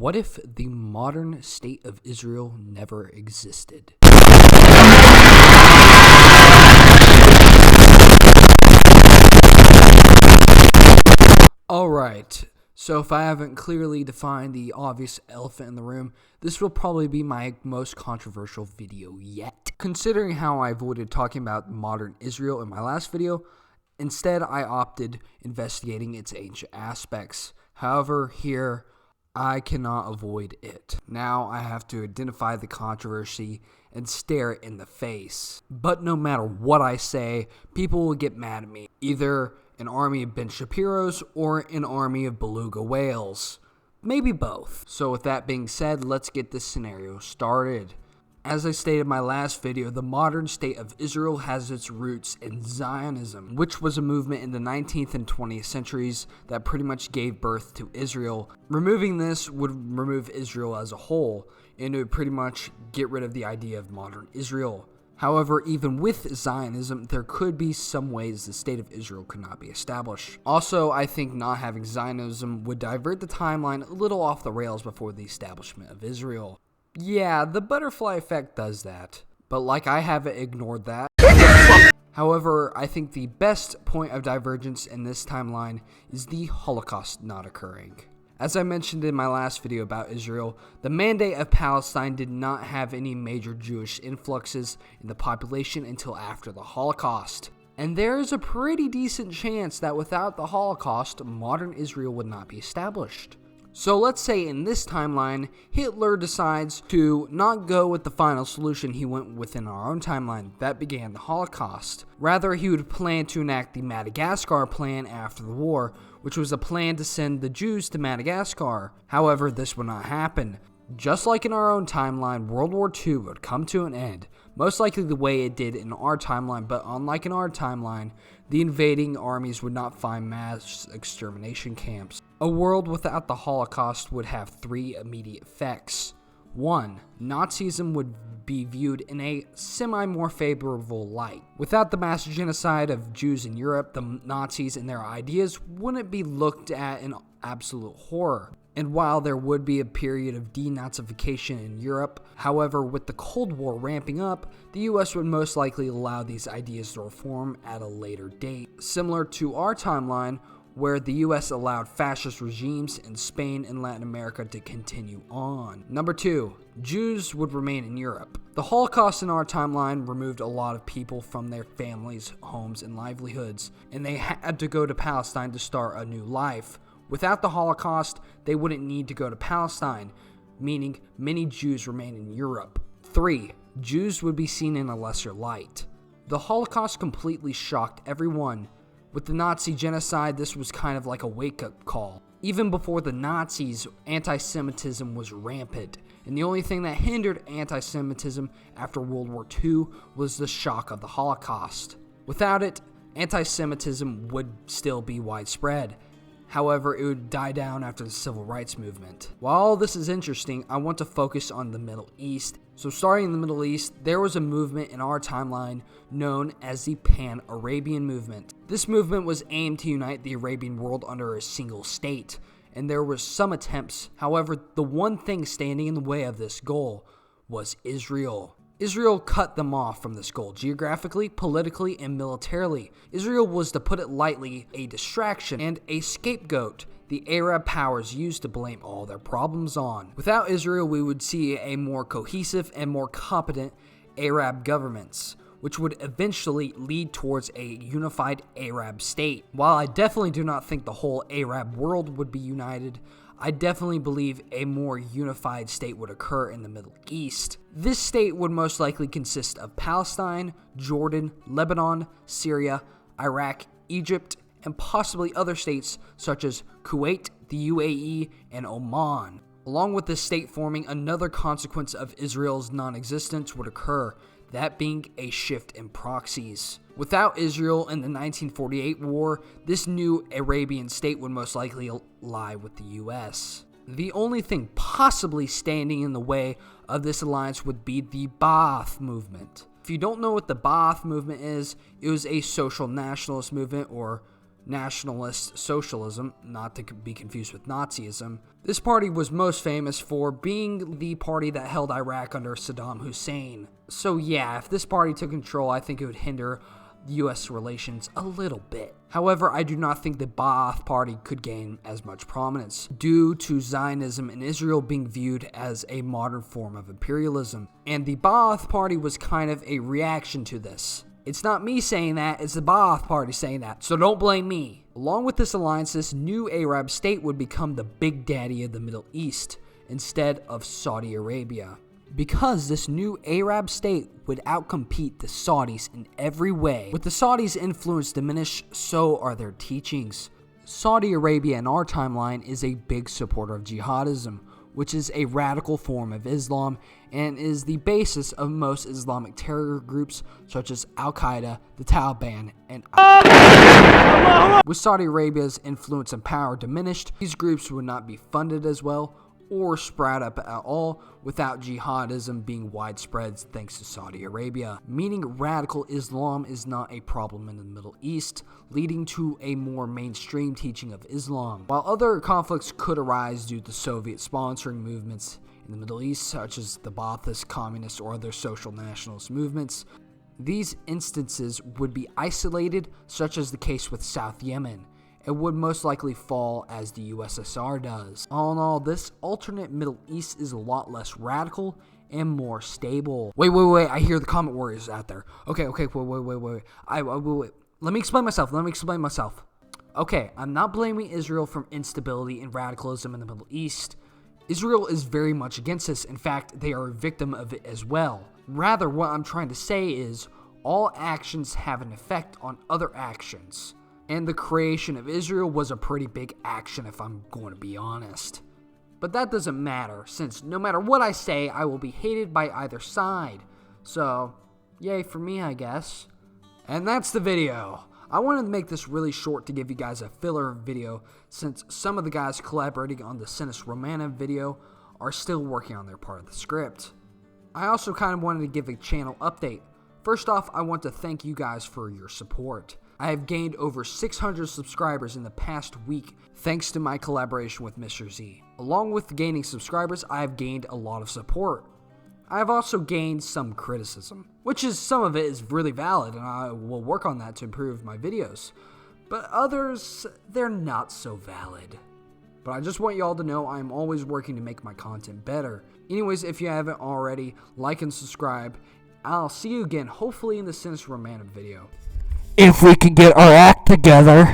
What if the modern state of Israel never existed? Alright, so if I haven't clearly defined the obvious elephant in the room, this will probably be my most controversial video yet. Considering how I avoided talking about modern Israel in my last video, instead I opted investigating its ancient aspects. However, here I cannot avoid it. Now I have to identify the controversy and stare it in the face. But no matter what I say, people will get mad at me. Either an army of Ben Shapiro's or an army of beluga whales. Maybe both. So with that being said, let's get this scenario started. As I stated in my last video, the modern state of Israel has its roots in Zionism, which was a movement in the 19th and 20th centuries that pretty much gave birth to Israel. Removing this would remove Israel as a whole, and it would pretty much get rid of the idea of modern Israel. However, even with Zionism, there could be some ways the state of Israel could not be established. Also, I think not having Zionism would divert the timeline a little off the rails before the establishment of Israel. Yeah, the butterfly effect does that, but like I haven't ignored that. However, I think the best point of divergence in this timeline is the Holocaust not occurring. As I mentioned in my last video about Israel, the Mandate of Palestine did not have any major Jewish influxes in the population until after the Holocaust. And there is a pretty decent chance that without the Holocaust, modern Israel would not be established. So let's say in this timeline, Hitler decides to not go with the final solution he went with in our own timeline that began the Holocaust. Rather, he would plan to enact the Madagascar Plan after the war, which was a plan to send the Jews to Madagascar. However, this would not happen. Just like in our own timeline, World War II would come to an end, most likely the way it did in our timeline, but unlike in our timeline, the invading armies would not find mass extermination camps. A world without the Holocaust would have three immediate effects. 1. Nazism would be viewed in a semi-more favorable light. Without the mass genocide of Jews in Europe, the Nazis and their ideas wouldn't be looked at in absolute horror. And while there would be a period of denazification in Europe, however, with the Cold War ramping up, the US would most likely allow these ideas to reform at a later date. Similar to our timeline, where the US allowed fascist regimes in Spain and Latin America to continue on. Number 2, Jews would remain in Europe. The Holocaust in our timeline removed a lot of people from their families, homes, and livelihoods, and they had to go to Palestine to start a new life. Without the Holocaust, they wouldn't need to go to Palestine, meaning many Jews remain in Europe. 3. Jews would be seen in a lesser light. The Holocaust completely shocked everyone. With the Nazi genocide, this was kind of like a wake-up call. Even before the Nazis, anti-Semitism was rampant, and the only thing that hindered anti-Semitism after World War II was the shock of the Holocaust. Without it, anti-Semitism would still be widespread. However, it would die down after the Civil Rights Movement. While all this is interesting, I want to focus on the Middle East. So starting in the Middle East, there was a movement in our timeline known as the Pan-Arabian Movement. This movement was aimed to unite the Arabian world under a single state, and there were some attempts. However, the one thing standing in the way of this goal was Israel. Israel cut them off from this goal geographically, politically, and militarily. Israel was, to put it lightly, a distraction and a scapegoat the Arab powers used to blame all their problems on. Without Israel, we would see a more cohesive and more competent Arab governments, which would eventually lead towards a unified Arab state. While I definitely do not think the whole Arab world would be united, I definitely believe a more unified state would occur in the Middle East. This state would most likely consist of Palestine, Jordan, Lebanon, Syria, Iraq, Egypt, and possibly other states such as Kuwait, the UAE, and Oman. Along with this state forming, another consequence of Israel's non-existence would occur, that being a shift in proxies. Without Israel in the 1948 war, this new Arabian state would most likely lie with the US. The only thing possibly standing in the way of this alliance would be the Ba'ath movement. If you don't know what the Ba'ath movement is, it was a social nationalist movement, or Nationalist Socialism, not to be confused with Nazism. This party was most famous for being the party that held Iraq under Saddam Hussein. So yeah, if this party took control, I think it would hinder U.S. relations a little bit. However, I do not think the Ba'ath Party could gain as much prominence due to Zionism in Israel being viewed as a modern form of imperialism, and the Ba'ath Party was kind of a reaction to this. It's not me saying that, it's the Ba'ath Party saying that, so don't blame me. Along with this alliance, this new Arab state would become the big daddy of the Middle East instead of Saudi Arabia. Because this new Arab state would outcompete the Saudis in every way. With the Saudis' influence diminished, so are their teachings. Saudi Arabia in our timeline is a big supporter of jihadism, which is a radical form of Islam and is the basis of most Islamic terror groups such as Al-Qaeda, the Taliban, and With Saudi Arabia's influence and power diminished, these groups would not be funded as well or spread up at all without jihadism being widespread thanks to Saudi Arabia, meaning radical Islam is not a problem in the Middle East, leading to a more mainstream teaching of Islam. While other conflicts could arise due to Soviet sponsoring movements in the Middle East, such as the Ba'athist, communist, or other social nationalist movements, these instances would be isolated, such as the case with South Yemen. It would most likely fall as the USSR does. All in all, this alternate Middle East is a lot less radical and more stable. Wait, I hear the comment warriors out there. Okay, wait. Let me explain myself. Okay, I'm not blaming Israel from instability and radicalism in the Middle East. Israel is very much against this. In fact, they are a victim of it as well. Rather, what I'm trying to say is, all actions have an effect on other actions. And the creation of Israel was a pretty big action, if I'm going to be honest. But that doesn't matter, since no matter what I say, I will be hated by either side. So, yay for me, I guess. And that's the video. I wanted to make this really short to give you guys a filler video, since some of the guys collaborating on the Sinus Romana video are still working on their part of the script. I also kind of wanted to give a channel update. First off, I want to thank you guys for your support. I have gained over 600 subscribers in the past week thanks to my collaboration with Mr. Z. Along with gaining subscribers, I have gained a lot of support. I have also gained some criticism, which is some of it is really valid, and I will work on that to improve my videos. But others, they're not so valid. But I just want y'all to know I'm always working to make my content better. Anyways, if you haven't already, like and subscribe. I'll see you again, hopefully in the Sinus Romana video. If we can get our act together.